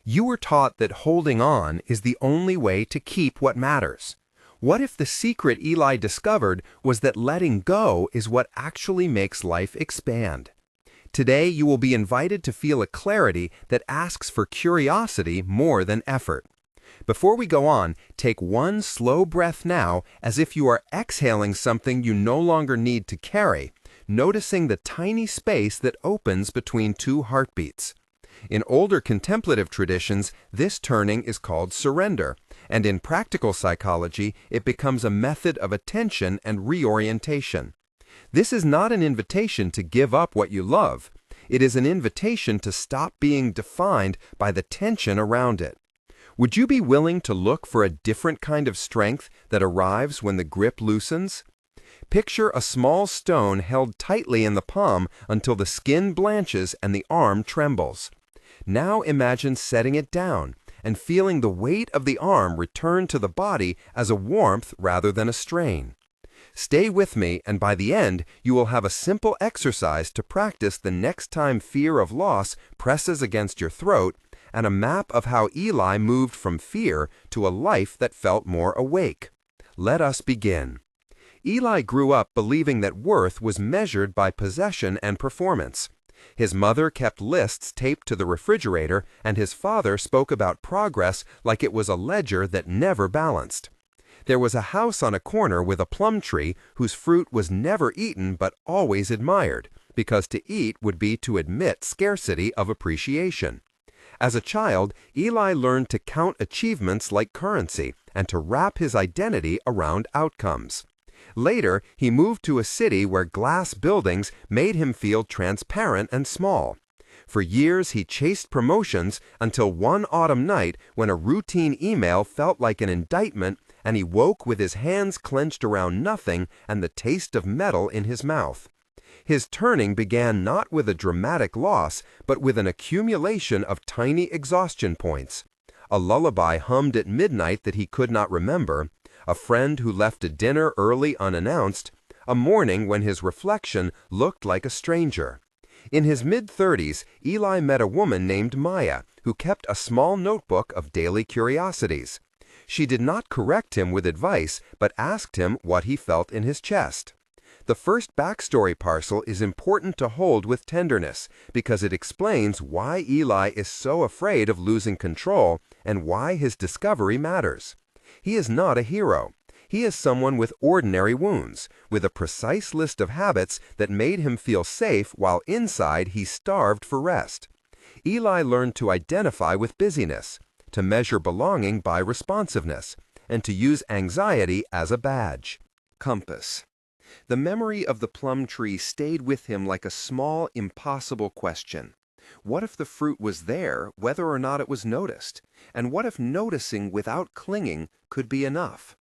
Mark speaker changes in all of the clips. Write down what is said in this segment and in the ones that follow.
Speaker 1: You were taught that holding on is the only way to keep what matters. What if the secret Eli discovered was that letting go is what actually makes life expand? Today, you will be invited to feel a clarity that asks for curiosity more than effort. Before we go on, take one slow breath now as if you are exhaling something you no longer need to carry, noticing the tiny space that opens between two heartbeats. In older contemplative traditions, this turning is called surrender, and in practical psychology, it becomes a method of attention and reorientation. This is not an invitation to give up what you love. It is an invitation to stop being defined by the tension around it. Would you be willing to look for a different kind of strength that arrives when the grip loosens? Picture a small stone held tightly in the palm until the skin blanches and the arm trembles. Now imagine setting it down and feeling the weight of the arm return to the body as a warmth rather than a strain. Stay with me, and by the end, you will have a simple exercise to practice the next time fear of loss presses against your throat, and a map of how Eli moved from fear to a life that felt more awake. Let us begin. Eli grew up believing that worth was measured by possession and performance. His mother kept lists taped to the refrigerator, and his father spoke about progress like it was a ledger that never balanced. There was a house on a corner with a plum tree whose fruit was never eaten but always admired, because to eat would be to admit scarcity of appreciation. As a child, Eli learned to count achievements like currency and to wrap his identity around outcomes. Later, he moved to a city where glass buildings made him feel transparent and small. For years, he chased promotions until one autumn night when a routine email felt like an indictment and he woke with his hands clenched around nothing and the taste of metal in his mouth. His turning began not with a dramatic loss, but with an accumulation of tiny exhaustion points. A lullaby hummed at midnight that he could not remember, a friend who left a dinner early unannounced, a morning when his reflection looked like a stranger. In his mid-30s, Eli met a woman named Maya, who kept a small notebook of daily curiosities. She did not correct him with advice, but asked him what he felt in his chest. The first backstory parcel is important to hold with tenderness because it explains why Eli is so afraid of losing control and why his discovery matters. He is not a hero. He is someone with ordinary wounds, with a precise list of habits that made him feel safe while inside he starved for rest. Eli learned to identify with busyness, to measure belonging by responsiveness, and to use anxiety as a badge. Compass. The memory of the plum tree stayed with him like a small, impossible question. What if the fruit was there, whether or not it was noticed? And what if noticing without clinging could be enough?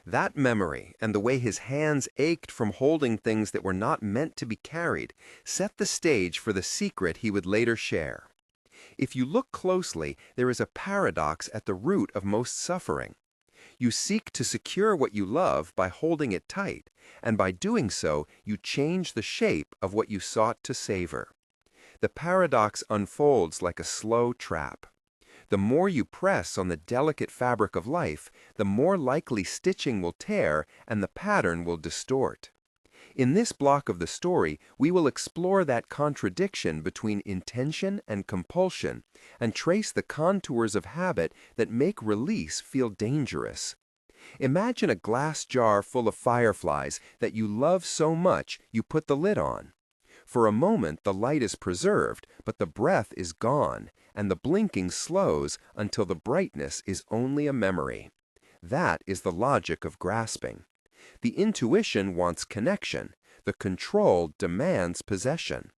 Speaker 1: That memory, and the way his hands ached from holding things that were not meant to be carried, set the stage for the secret he would later share. If you look closely, there is a paradox at the root of most suffering. You seek to secure what you love by holding it tight, and by doing so, you change the shape of what you sought to savor. The paradox unfolds like a slow trap. The more you press on the delicate fabric of life, the more likely stitching will tear and the pattern will distort. In this block of the story, we will explore that contradiction between intention and compulsion and trace the contours of habit that make release feel dangerous. Imagine a glass jar full of fireflies that you love so much you put the lid on. For a moment, the light is preserved, but the breath is gone, and the blinking slows until the brightness is only a memory. That is the logic of grasping. The intuition wants connection. The control demands possession.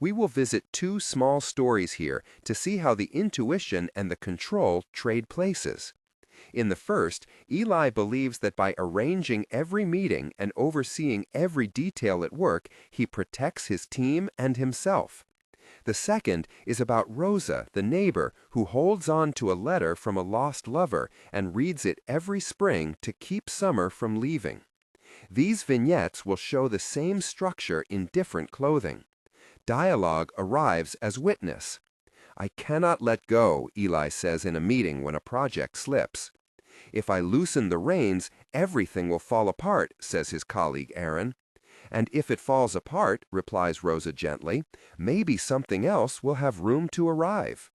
Speaker 1: We will visit two small stories here to see how the intuition and the control trade places. In the first, Eli believes that by arranging every meeting and overseeing every detail at work, he protects his team and himself. The second is about Rosa, the neighbor, who holds on to a letter from a lost lover and reads it every spring to keep summer from leaving. These vignettes will show the same structure in different clothing. Dialogue arrives as witness. I cannot let go, Eli says in a meeting when a project slips. If I loosen the reins, everything will fall apart, says his colleague Aaron. And if it falls apart, replies Rosa gently, maybe something else will have room to arrive.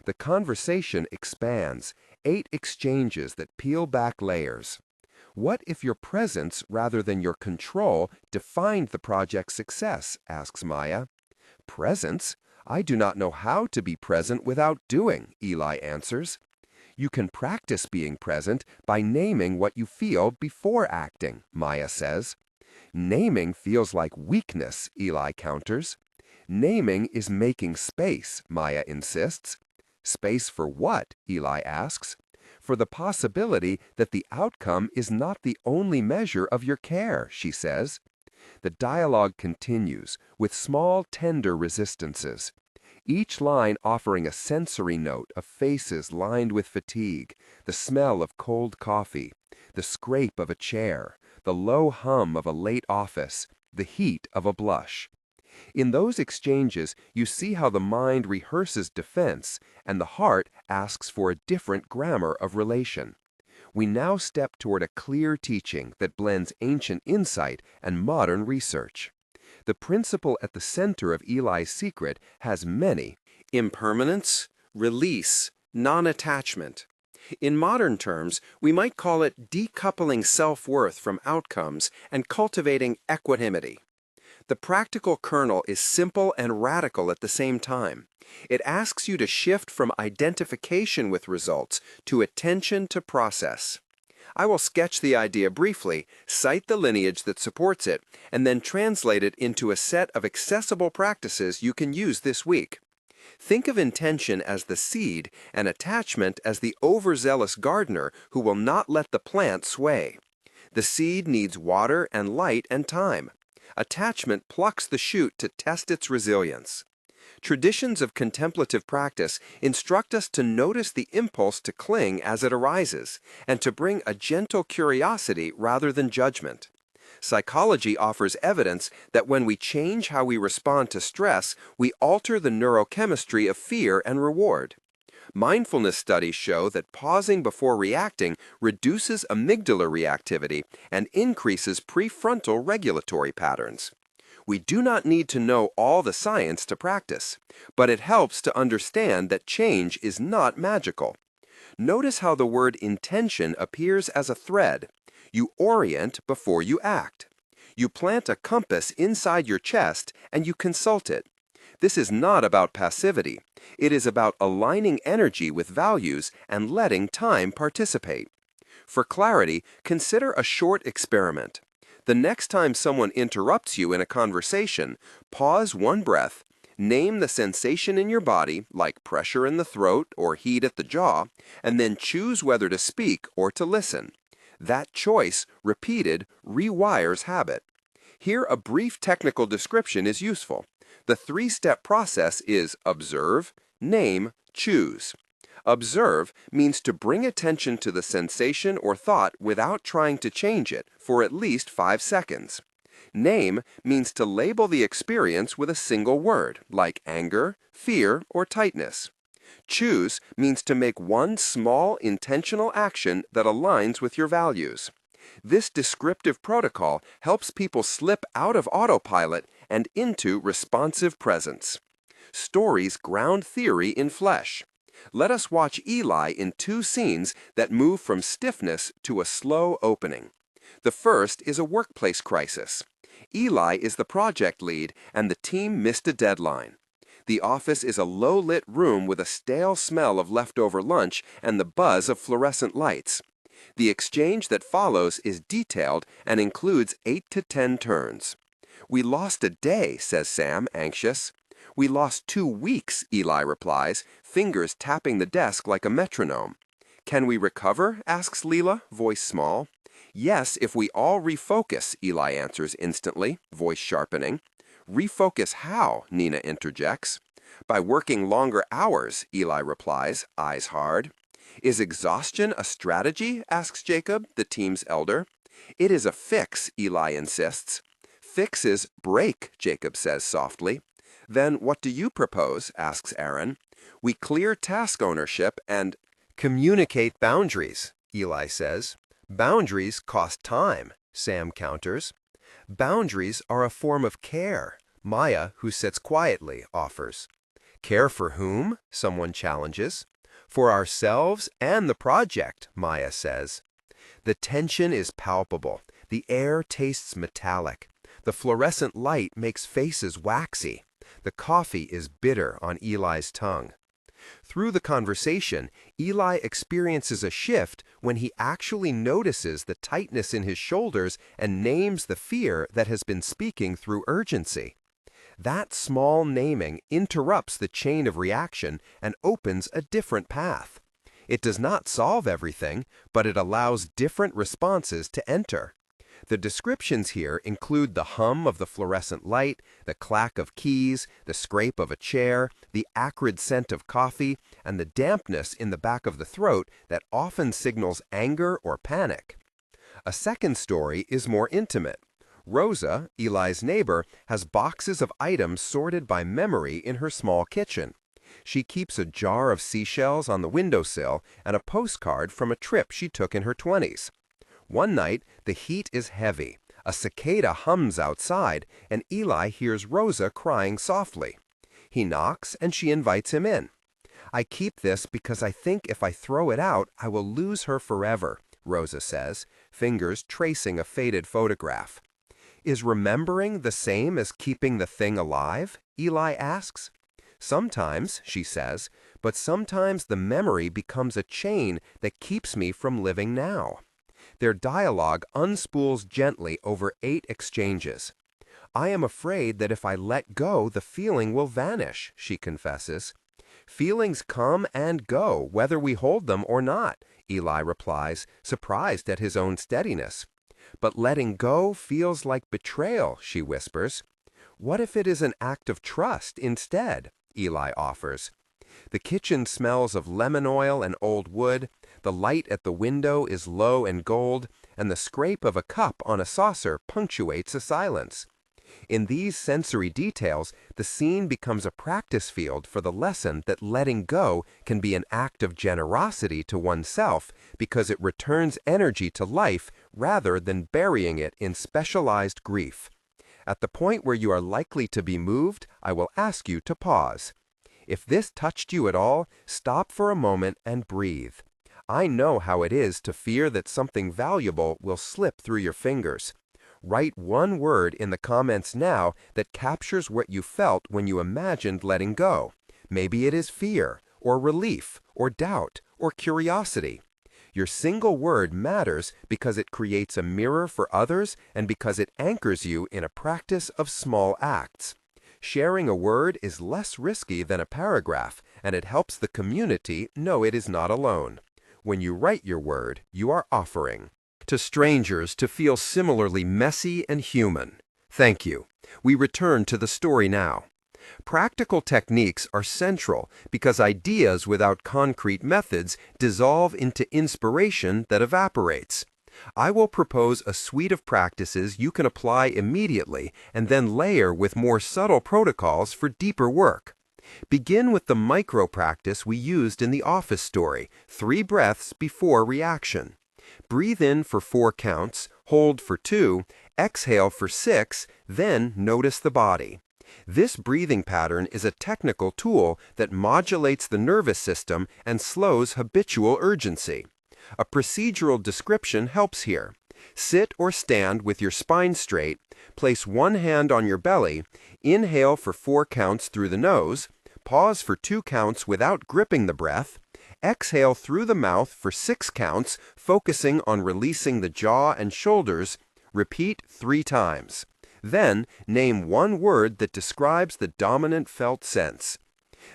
Speaker 1: The conversation expands, 8 exchanges that peel back layers. What if your presence rather than your control defined the project's success, asks Maya. Presence? I do not know how to be present without doing, Eli answers. You can practice being present by naming what you feel before acting, Maya says. Naming feels like weakness, Eli counters. Naming is making space, Maya insists. Space for what? Eli asks. For the possibility that the outcome is not the only measure of your care, she says. The dialogue continues, with small, tender resistances. Each line offering a sensory note of faces lined with fatigue, the smell of cold coffee, the scrape of a chair, the low hum of a late office, the heat of a blush. In those exchanges, you see how the mind rehearses defense and the heart asks for a different grammar of relation. We now step toward a clear teaching that blends ancient insight and modern research. The principle at the center of Eli's secret has many: impermanence, release, non-attachment. In modern terms, we might call it decoupling self-worth from outcomes and cultivating equanimity. The practical kernel is simple and radical at the same time. It asks you to shift from identification with results to attention to process. I will sketch the idea briefly, cite the lineage that supports it, and then translate it into a set of accessible practices you can use this week. Think of intention as the seed and attachment as the overzealous gardener who will not let the plant sway. The seed needs water and light and time. Attachment plucks the shoot to test its resilience. Traditions of contemplative practice instruct us to notice the impulse to cling as it arises, and to bring a gentle curiosity rather than judgment. Psychology offers evidence that when we change how we respond to stress, we alter the neurochemistry of fear and reward. Mindfulness studies show that pausing before reacting reduces amygdala reactivity and increases prefrontal regulatory patterns. We do not need to know all the science to practice, but it helps to understand that change is not magical. Notice how the word intention appears as a thread. You orient before you act. You plant a compass inside your chest and you consult it. This is not about passivity. It is about aligning energy with values and letting time participate. For clarity, consider a short experiment. The next time someone interrupts you in a conversation, pause one breath, name the sensation in your body, like pressure in the throat or heat at the jaw, and then choose whether to speak or to listen. That choice, repeated, rewires habit. Here, a brief technical description is useful. The 3-step process is observe, name, choose. Observe means to bring attention to the sensation or thought without trying to change it for at least 5 seconds. Name means to label the experience with a single word, like anger, fear, or tightness. Choose means to make one small, intentional action that aligns with your values. This descriptive protocol helps people slip out of autopilot and into responsive presence. Stories ground theory in flesh. Let us watch Eli in 2 scenes that move from stiffness to a slow opening. The first is a workplace crisis. Eli is the project lead and the team missed a deadline. The office is a low-lit room with a stale smell of leftover lunch and the buzz of fluorescent lights. The exchange that follows is detailed and includes 8 to 10 turns. "We lost a day," says Sam, anxious. "We lost 2 weeks," Eli replies, fingers tapping the desk like a metronome. "Can we recover?" asks Leela, voice small. "Yes, if we all refocus," Eli answers instantly, voice sharpening. "Refocus how?" Nina interjects. "By working longer hours," Eli replies, eyes hard. "Is exhaustion a strategy?" asks Jacob, the team's elder. "It is a fix," Eli insists. "Fix is break," Jacob says softly. "Then what do you propose?" asks Aaron. We clear task ownership and communicate boundaries, Eli says. Boundaries cost time, Sam counters. Boundaries are a form of care, Maya, who sits quietly, offers. Care for whom? Someone challenges. For ourselves and the project, Maya says. The tension is palpable. The air tastes metallic. The fluorescent light makes faces waxy. The coffee is bitter on Eli's tongue. Through the conversation, Eli experiences a shift when he actually notices the tightness in his shoulders and names the fear that has been speaking through urgency. That small naming interrupts the chain of reaction and opens a different path. It does not solve everything, but it allows different responses to enter. The descriptions here include the hum of the fluorescent light, the clack of keys, the scrape of a chair, the acrid scent of coffee, and the dampness in the back of the throat that often signals anger or panic. A second story is more intimate. Rosa, Eli's neighbor, has boxes of items sorted by memory in her small kitchen. She keeps a jar of seashells on the windowsill and a postcard from a trip she took in her 20s. One night, the heat is heavy. A cicada hums outside, and Eli hears Rosa crying softly. He knocks, and she invites him in. I keep this because I think if I throw it out, I will lose her forever, Rosa says, fingers tracing a faded photograph. Is remembering the same as keeping the thing alive? Eli asks. Sometimes, she says, but sometimes the memory becomes a chain that keeps me from living now. Their dialogue unspools gently over 8 exchanges. I am afraid that if I let go, the feeling will vanish, she confesses. Feelings come and go, whether we hold them or not, Eli replies, surprised at his own steadiness. But letting go feels like betrayal, she whispers. What if it is an act of trust instead? Eli offers. The kitchen smells of lemon oil and old wood, the light at the window is low and gold, and the scrape of a cup on a saucer punctuates a silence. In these sensory details, the scene becomes a practice field for the lesson that letting go can be an act of generosity to oneself because it returns energy to life rather than burying it in specialized grief. At the point where you are likely to be moved, I will ask you to pause. If this touched you at all, stop for a moment and breathe. I know how it is to fear that something valuable will slip through your fingers. Write one word in the comments now that captures what you felt when you imagined letting go. Maybe it is fear, or relief, or doubt, or curiosity. Your single word matters because it creates a mirror for others and because it anchors you in a practice of small acts. Sharing a word is less risky than a paragraph, and it helps the community know it is not alone. When you write your word, you are offering to strangers to feel similarly messy and human. Thank you. We return to the story now. Practical techniques are central because ideas without concrete methods dissolve into inspiration that evaporates. I will propose a suite of practices you can apply immediately and then layer with more subtle protocols for deeper work. Begin with the micro practice we used in the office story, 3 breaths before reaction. Breathe in for 4 counts, hold for 2, exhale for 6, then notice the body. This breathing pattern is a technical tool that modulates the nervous system and slows habitual urgency. A procedural description helps here. Sit or stand with your spine straight, place one hand on your belly, inhale for 4 counts through the nose, pause for 2 counts without gripping the breath, exhale through the mouth for 6 counts, focusing on releasing the jaw and shoulders. Repeat 3 times. Then, name one word that describes the dominant felt sense.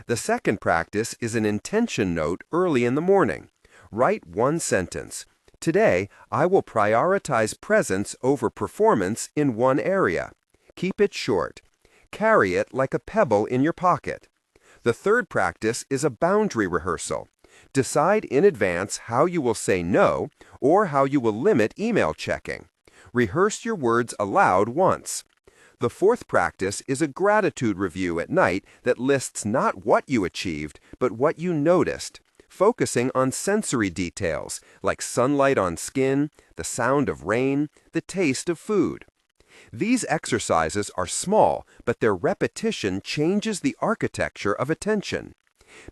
Speaker 1: The second practice is an intention note early in the morning. Write one sentence. Today, I will prioritize presence over performance in one area. Keep it short. Carry it like a pebble in your pocket. The third practice is a boundary rehearsal. Decide in advance how you will say no or how you will limit email checking. Rehearse your words aloud once. The fourth practice is a gratitude review at night that lists not what you achieved, but what you noticed, focusing on sensory details like sunlight on skin, the sound of rain, the taste of food. These exercises are small, but their repetition changes the architecture of attention.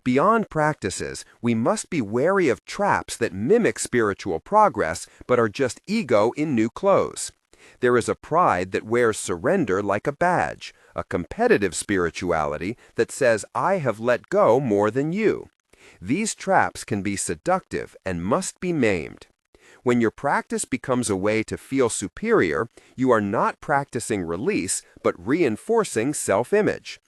Speaker 1: Beyond practices, we must be wary of traps that mimic spiritual progress but are just ego in new clothes. There is a pride that wears surrender like a badge, a competitive spirituality that says, "I have let go more than you." These traps can be seductive and must be maimed. When your practice becomes a way to feel superior, you are not practicing release, but reinforcing self-image.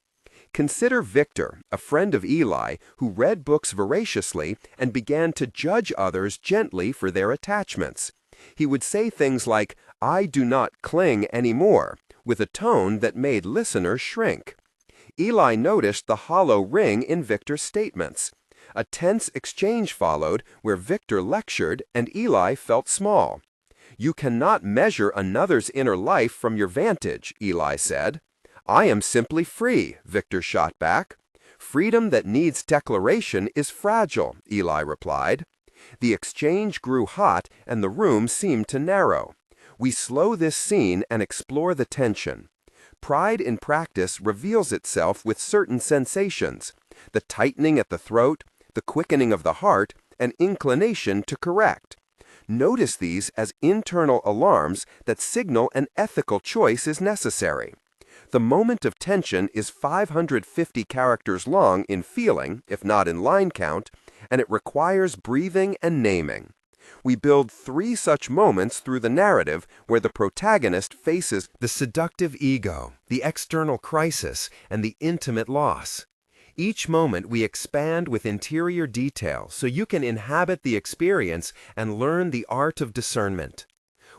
Speaker 1: Consider Victor, a friend of Eli, who read books voraciously and began to judge others gently for their attachments. He would say things like, "I do not cling anymore," with a tone that made listeners shrink. Eli noticed the hollow ring in Victor's statements. A tense exchange followed where Victor lectured and Eli felt small. "You cannot measure another's inner life from your vantage," Eli said. "I am simply free," Victor shot back. "Freedom that needs declaration is fragile," Eli replied. The exchange grew hot and the room seemed to narrow. We slow this scene and explore the tension. Pride in practice reveals itself with certain sensations: the tightening at the throat, the quickening of the heart, and inclination to correct. Notice these as internal alarms that signal an ethical choice is necessary. The moment of tension is 550 characters long in feeling, if not in line count, and it requires breathing and naming. We build 3 such moments through the narrative where the protagonist faces the seductive ego, the external crisis, and the intimate loss. Each moment we expand with interior detail so you can inhabit the experience and learn the art of discernment.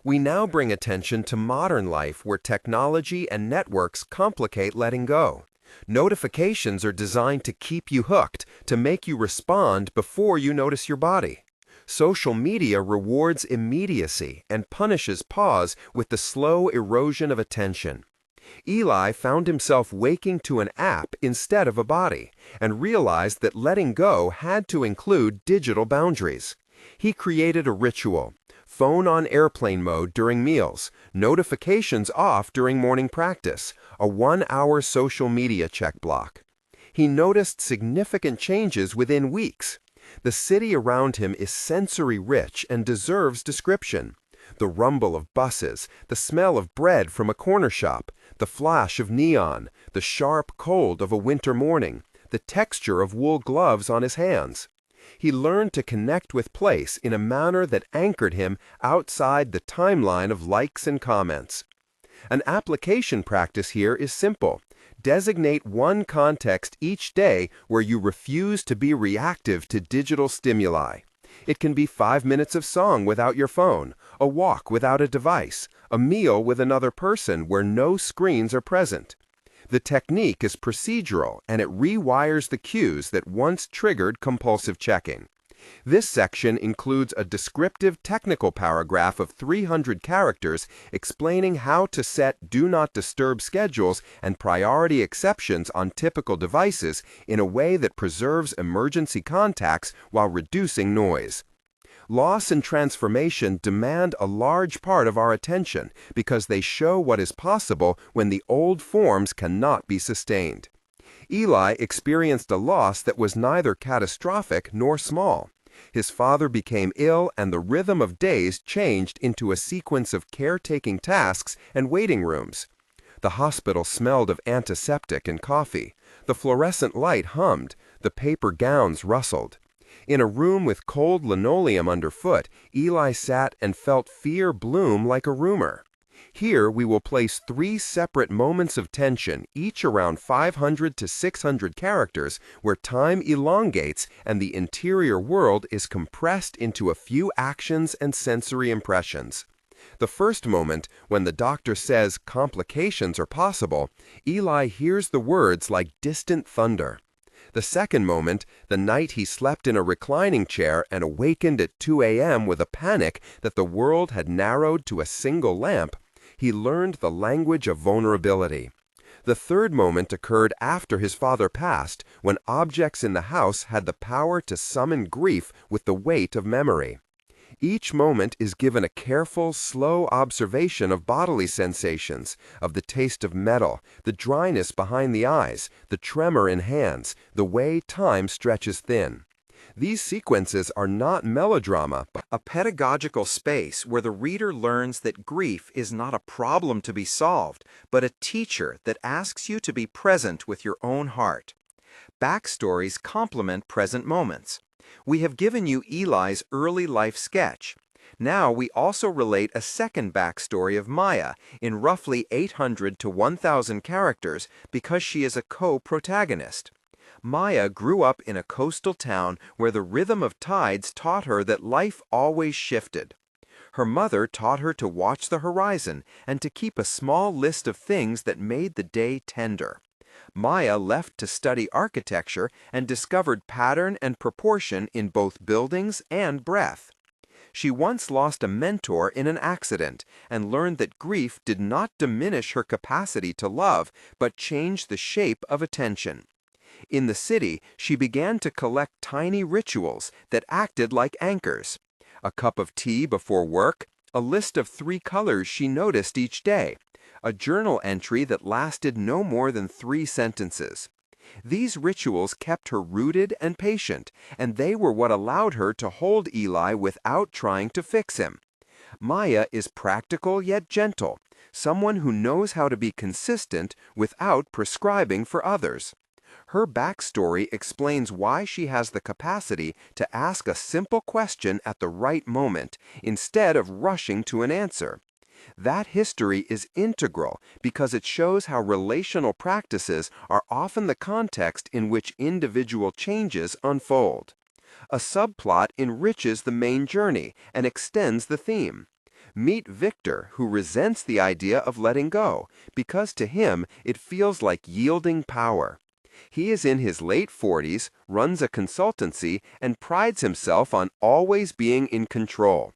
Speaker 1: We now bring attention to modern life where technology and networks complicate letting go. Notifications are designed to keep you hooked, to make you respond before you notice your body. Social media rewards immediacy and punishes pause with the slow erosion of attention. Eli found himself waking to an app instead of a body, and realized that letting go had to include digital boundaries. He created a ritual: phone on airplane mode during meals, notifications off during morning practice, a 1-hour social media check block. He noticed significant changes within weeks. The city around him is sensory-rich and deserves description. The rumble of buses, the smell of bread from a corner shop, the flash of neon, the sharp cold of a winter morning, the texture of wool gloves on his hands. He learned to connect with place in a manner that anchored him outside the timeline of likes and comments. An application practice here is simple. Designate one context each day where you refuse to be reactive to digital stimuli. It can be 5 minutes of song without your phone, a walk without a device, a meal with another person where no screens are present. The technique is procedural and it rewires the cues that once triggered compulsive checking. This section includes a descriptive technical paragraph of 300 characters explaining how to set do not disturb schedules and priority exceptions on typical devices in a way that preserves emergency contacts while reducing noise. Loss and transformation demand a large part of our attention because they show what is possible when the old forms cannot be sustained. Eli experienced a loss that was neither catastrophic nor small. His father became ill and the rhythm of days changed into a sequence of caretaking tasks and waiting rooms. The hospital smelled of antiseptic and coffee. The fluorescent light hummed. The paper gowns rustled. In a room with cold linoleum underfoot, Eli sat and felt fear bloom like a rumor. Here we will place 3 separate moments of tension, each around 500 to 600 characters, where time elongates and the interior world is compressed into a few actions and sensory impressions. The first moment, when the doctor says complications are possible, Eli hears the words like distant thunder. The second moment, the night he slept in a reclining chair and awakened at 2 a.m. with a panic that the world had narrowed to a single lamp, He learned the language of vulnerability. The third moment occurred after his father passed, when objects in the house had the power to summon grief with the weight of memory. Each moment is given a careful, slow observation of bodily sensations, of the taste of metal, the dryness behind the eyes, the tremor in hands, the way time stretches thin. These sequences are not melodrama, but a pedagogical space where the reader learns that grief is not a problem to be solved, but a teacher that asks you to be present with your own heart. Backstories complement present moments. We have given you Eli's early life sketch. Now we also relate a second backstory of Maya in roughly 800 to 1,000 characters because she is a co-protagonist. Maya grew up in a coastal town where the rhythm of tides taught her that life always shifted. Her mother taught her to watch the horizon and to keep a small list of things that made the day tender. Maya left to study architecture and discovered pattern and proportion in both buildings and breath. She once lost a mentor in an accident and learned that grief did not diminish her capacity to love, but changed the shape of attention. In the city, she began to collect tiny rituals that acted like anchors. A cup of tea before work, a list of 3 colors she noticed each day, a journal entry that lasted no more than 3 sentences. These rituals kept her rooted and patient, and they were what allowed her to hold Eli without trying to fix him. Maya is practical yet gentle, someone who knows how to be consistent without prescribing for others. Her backstory explains why she has the capacity to ask a simple question at the right moment instead of rushing to an answer. That history is integral because it shows how relational practices are often the context in which individual changes unfold. A subplot enriches the main journey and extends the theme. Meet Victor, who resents the idea of letting go because to him it feels like yielding power. He is in his late 40s, runs a consultancy, and prides himself on always being in control.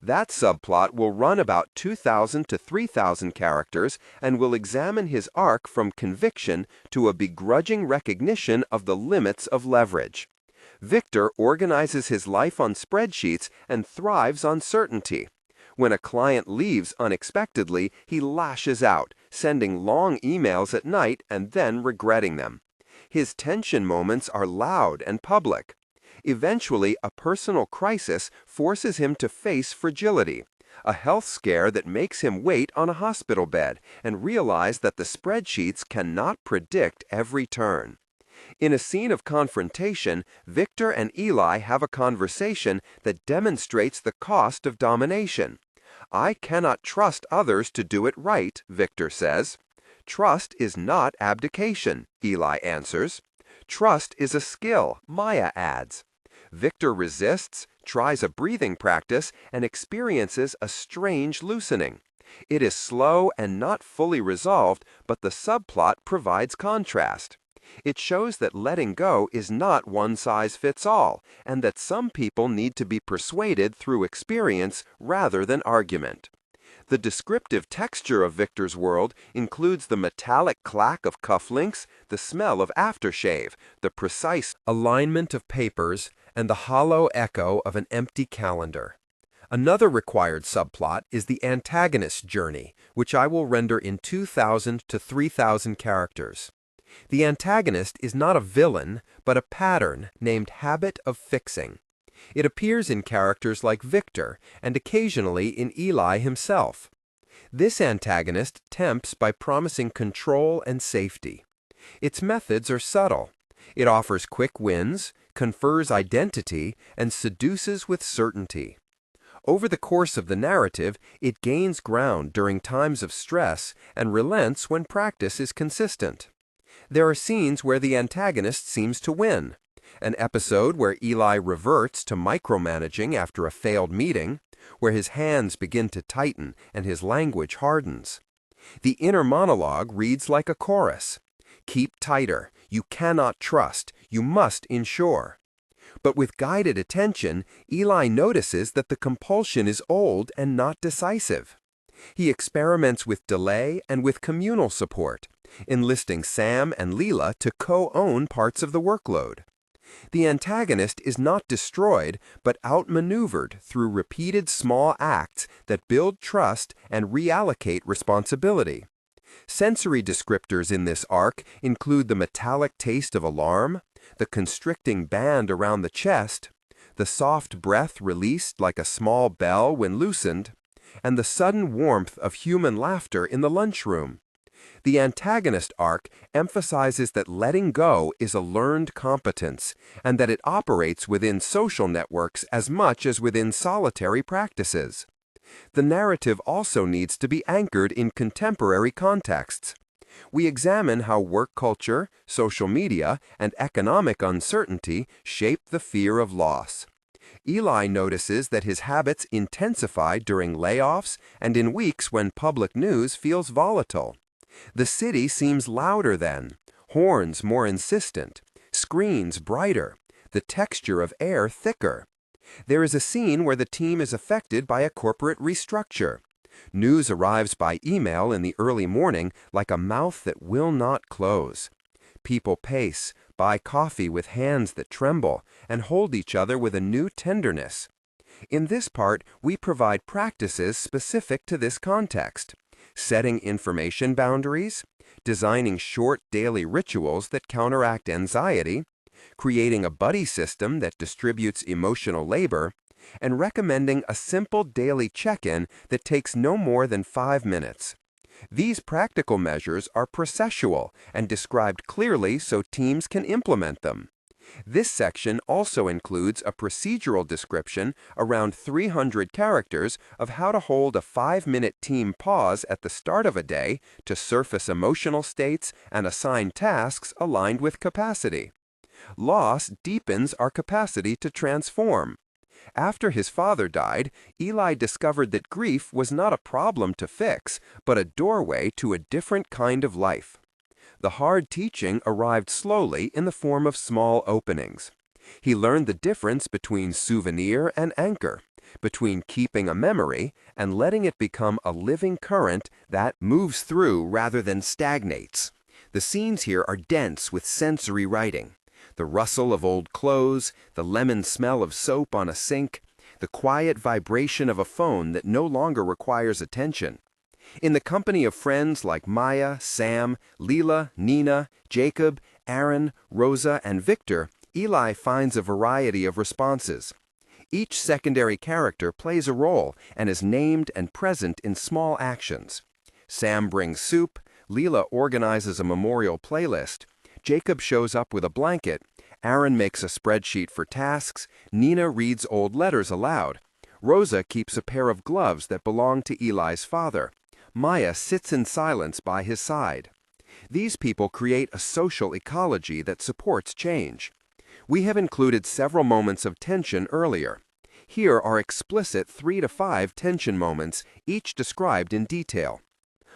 Speaker 1: That subplot will run about 2,000 to 3,000 characters and will examine his arc from conviction to a begrudging recognition of the limits of leverage. Victor organizes his life on spreadsheets and thrives on certainty. When a client leaves unexpectedly, he lashes out, sending long emails at night and then regretting them. His tension moments are loud and public. Eventually, a personal crisis forces him to face fragility, a health scare that makes him wait on a hospital bed and realize that the spreadsheets cannot predict every turn. In a scene of confrontation, Victor and Eli have a conversation that demonstrates the cost of domination. "I cannot trust others to do it right," Victor says. "Trust is not abdication," Eli answers. "Trust is a skill," Maya adds. Victor resists, tries a breathing practice, and experiences a strange loosening. It is slow and not fully resolved, but the subplot provides contrast. It shows that letting go is not one size fits all, and that some people need to be persuaded through experience rather than argument. The descriptive texture of Victor's world includes the metallic clack of cufflinks, the smell of aftershave, the precise alignment of papers, and the hollow echo of an empty calendar. Another required subplot is the antagonist's journey, which I will render in 2,000 to 3,000 characters. The antagonist is not a villain, but a pattern named habit of fixing. It appears in characters like Victor and occasionally in Eli himself. This antagonist tempts by promising control and safety. Its methods are subtle. It offers quick wins, confers identity, and seduces with certainty. Over the course of the narrative, it gains ground during times of stress and relents when practice is consistent. There are scenes where the antagonist seems to win. An episode where Eli reverts to micromanaging after a failed meeting, where his hands begin to tighten and his language hardens. The inner monologue reads like a chorus. "Keep tighter. You cannot trust. You must ensure." But with guided attention, Eli notices that the compulsion is old and not decisive. He experiments with delay and with communal support, enlisting Sam and Leela to co-own parts of the workload. The antagonist is not destroyed, but outmaneuvered through repeated small acts that build trust and reallocate responsibility. Sensory descriptors in this arc include the metallic taste of alarm, the constricting band around the chest, the soft breath released like a small bell when loosened, and the sudden warmth of human laughter in the lunchroom. The antagonist arc emphasizes that letting go is a learned competence and that it operates within social networks as much as within solitary practices. The narrative also needs to be anchored in contemporary contexts. We examine how work culture, social media, and economic uncertainty shape the fear of loss. Eli notices that his habits intensify during layoffs and in weeks when public news feels volatile. The city seems louder then, horns more insistent, screens brighter, the texture of air thicker. There is a scene where the team is affected by a corporate restructure. News arrives by email in the early morning like a mouth that will not close. People pace, buy coffee with hands that tremble, and hold each other with a new tenderness. In this part, we provide practices specific to this context. Setting information boundaries, designing short daily rituals that counteract anxiety, creating a buddy system that distributes emotional labor, and recommending a simple daily check-in that takes no more than 5 minutes. These practical measures are processual and described clearly so teams can implement them. This section also includes a procedural description around 300 characters of how to hold a 5-minute team pause at the start of a day to surface emotional states and assign tasks aligned with capacity. Loss deepens our capacity to transform. After his father died, Eli discovered that grief was not a problem to fix, but a doorway to a different kind of life. The hard teaching arrived slowly in the form of small openings. He learned the difference between souvenir and anchor, between keeping a memory and letting it become a living current that moves through rather than stagnates. The scenes here are dense with sensory writing. The rustle of old clothes, the lemon smell of soap on a sink, the quiet vibration of a phone that no longer requires attention. In the company of friends like Maya, Sam, Leela, Nina, Jacob, Aaron, Rosa, and Victor, Eli finds a variety of responses. Each secondary character plays a role and is named and present in small actions. Sam brings soup, Leela organizes a memorial playlist, Jacob shows up with a blanket, Aaron makes a spreadsheet for tasks, Nina reads old letters aloud, Rosa keeps a pair of gloves that belong to Eli's father, Maya sits in silence by his side. These people create a social ecology that supports change. We have included several moments of tension earlier. Here are explicit 3 to 5 tension moments, each described in detail.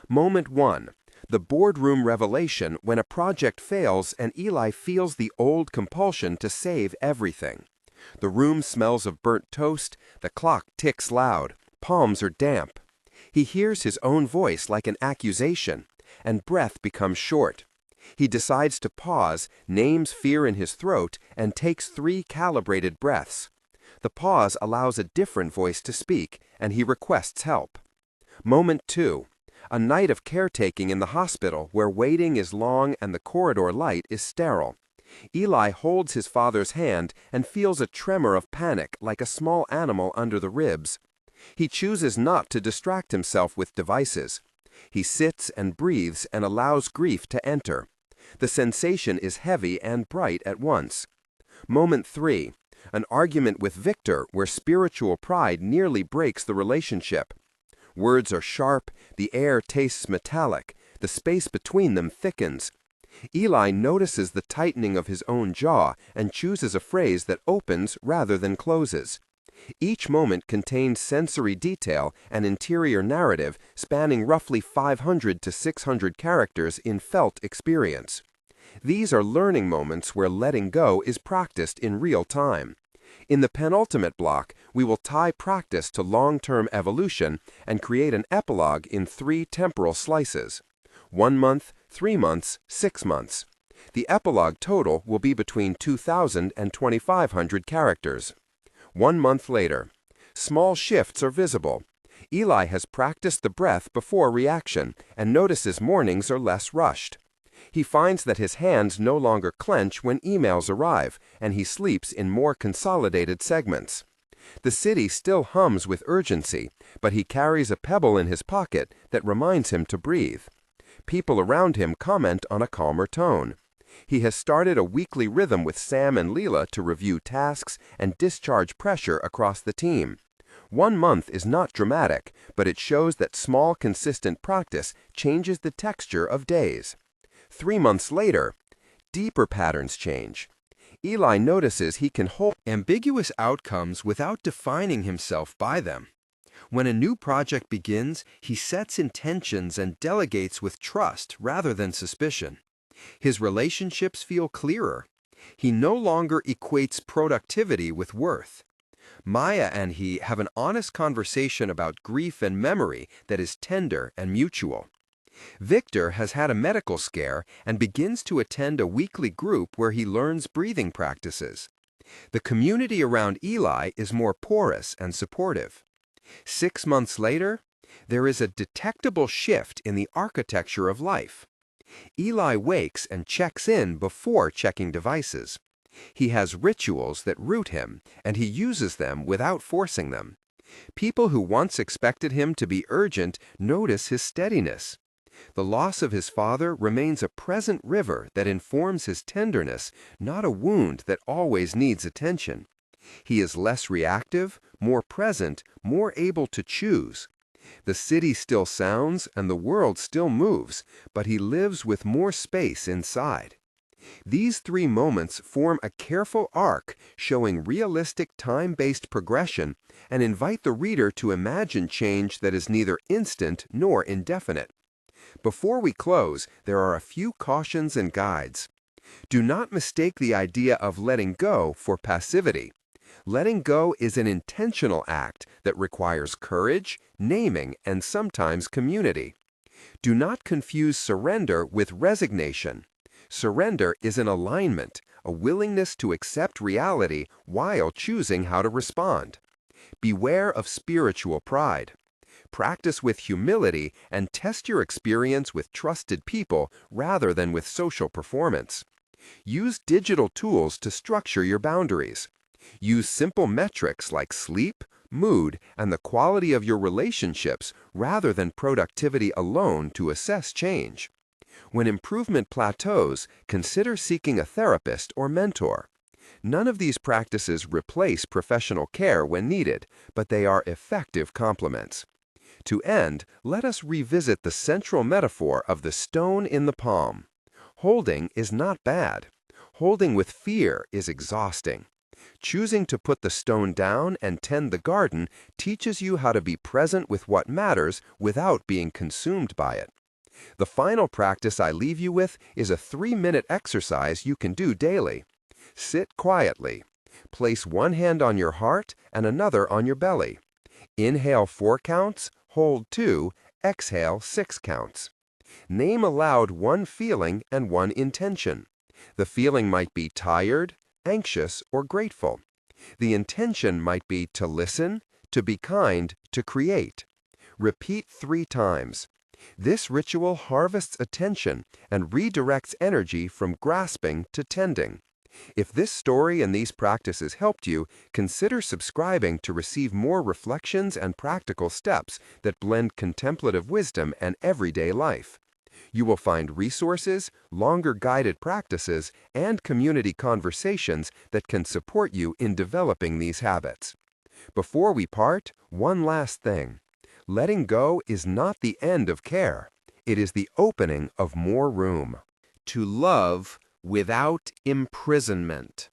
Speaker 1: Moment 1. The boardroom revelation when a project fails and Eli feels the old compulsion to save everything. The room smells of burnt toast, the clock ticks loud, palms are damp. He hears his own voice like an accusation, and breath becomes short. He decides to pause, names fear in his throat, and takes 3 calibrated breaths. The pause allows a different voice to speak, and he requests help. Moment 2. A night of caretaking in the hospital where waiting is long and the corridor light is sterile. Eli holds his father's hand and feels a tremor of panic like a small animal under the ribs. He chooses not to distract himself with devices. He sits and breathes and allows grief to enter. The sensation is heavy and bright at once. Moment 3. An argument with Victor where spiritual pride nearly breaks the relationship. Words are sharp, the air tastes metallic, the space between them thickens. Eli notices the tightening of his own jaw and chooses a phrase that opens rather than closes. Each moment contains sensory detail and interior narrative spanning roughly 500 to 600 characters in felt experience. These are learning moments where letting go is practiced in real time. In the penultimate block, we will tie practice to long-term evolution and create an epilogue in 3 temporal slices: 1 month, 3 months, 6 months. The epilogue total will be between 2,000 and 2,500 characters. 1 month later. Small shifts are visible. Eli has practiced the breath before reaction and notices mornings are less rushed. He finds that his hands no longer clench when emails arrive, and he sleeps in more consolidated segments. The city still hums with urgency, but he carries a pebble in his pocket that reminds him to breathe. People around him comment on a calmer tone. He has started a weekly rhythm with Sam and Leela to review tasks and discharge pressure across the team. 1 month is not dramatic, but it shows that small, consistent practice changes the texture of days. 3 months later, deeper patterns change. Eli notices he can hold ambiguous outcomes without defining himself by them. When a new project begins, he sets intentions and delegates with trust rather than suspicion. His relationships feel clearer. He no longer equates productivity with worth. Maya and he have an honest conversation about grief and memory that is tender and mutual. Victor has had a medical scare and begins to attend a weekly group where he learns breathing practices. The community around Eli is more porous and supportive. 6 months later, there is a detectable shift in the architecture of life. Eli wakes and checks in before checking devices. He has rituals that root him, and he uses them without forcing them. People who once expected him to be urgent notice his steadiness. The loss of his father remains a present river that informs his tenderness, not a wound that always needs attention. He is less reactive, more present, more able to choose. The city still sounds and the world still moves, but he lives with more space inside. These 3 moments form a careful arc showing realistic time-based progression and invite the reader to imagine change that is neither instant nor indefinite. Before we close, there are a few cautions and guides. Do not mistake the idea of letting go for passivity. Letting go is an intentional act that requires courage, naming, and sometimes community. Do not confuse surrender with resignation. Surrender is an alignment, a willingness to accept reality while choosing how to respond. Beware of spiritual pride. Practice with humility and test your experience with trusted people rather than with social performance. Use digital tools to structure your boundaries. Use simple metrics like sleep, mood, and the quality of your relationships rather than productivity alone to assess change. When improvement plateaus, consider seeking a therapist or mentor. None of these practices replace professional care when needed, but they are effective complements. To end, let us revisit the central metaphor of the stone in the palm. Holding is not bad. Holding with fear is exhausting. Choosing to put the stone down and tend the garden teaches you how to be present with what matters without being consumed by it. The final practice I leave you with is a 3-minute exercise you can do daily. Sit quietly. Place one hand on your heart and another on your belly. Inhale 4 counts, hold 2, exhale 6 counts. Name aloud one feeling and one intention. The feeling might be tired, anxious, or grateful. The intention might be to listen, to be kind, to create. Repeat 3 times. This ritual harvests attention and redirects energy from grasping to tending. If this story and these practices helped you, consider subscribing to receive more reflections and practical steps that blend contemplative wisdom and everyday life. You will find resources, longer guided practices, and community conversations that can support you in developing these habits. Before we part, one last thing. Letting go is not the end of care. It is the opening of more room. To love without imprisonment.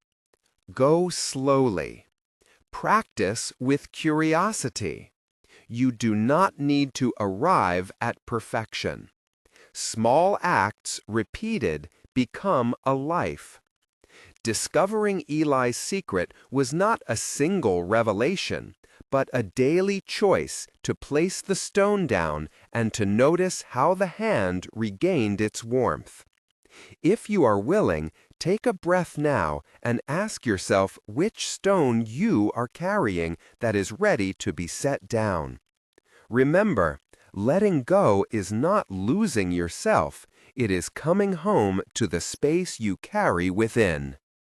Speaker 1: Go slowly. Practice with curiosity. You do not need to arrive at perfection. Small acts repeated become a life. Discovering Eli's secret was not a single revelation, but a daily choice to place the stone down and to notice how the hand regained its warmth. If you are willing, take a breath now and ask yourself which stone you are carrying that is ready to be set down. Remember, letting go is not losing yourself, it is coming home to the space you carry within.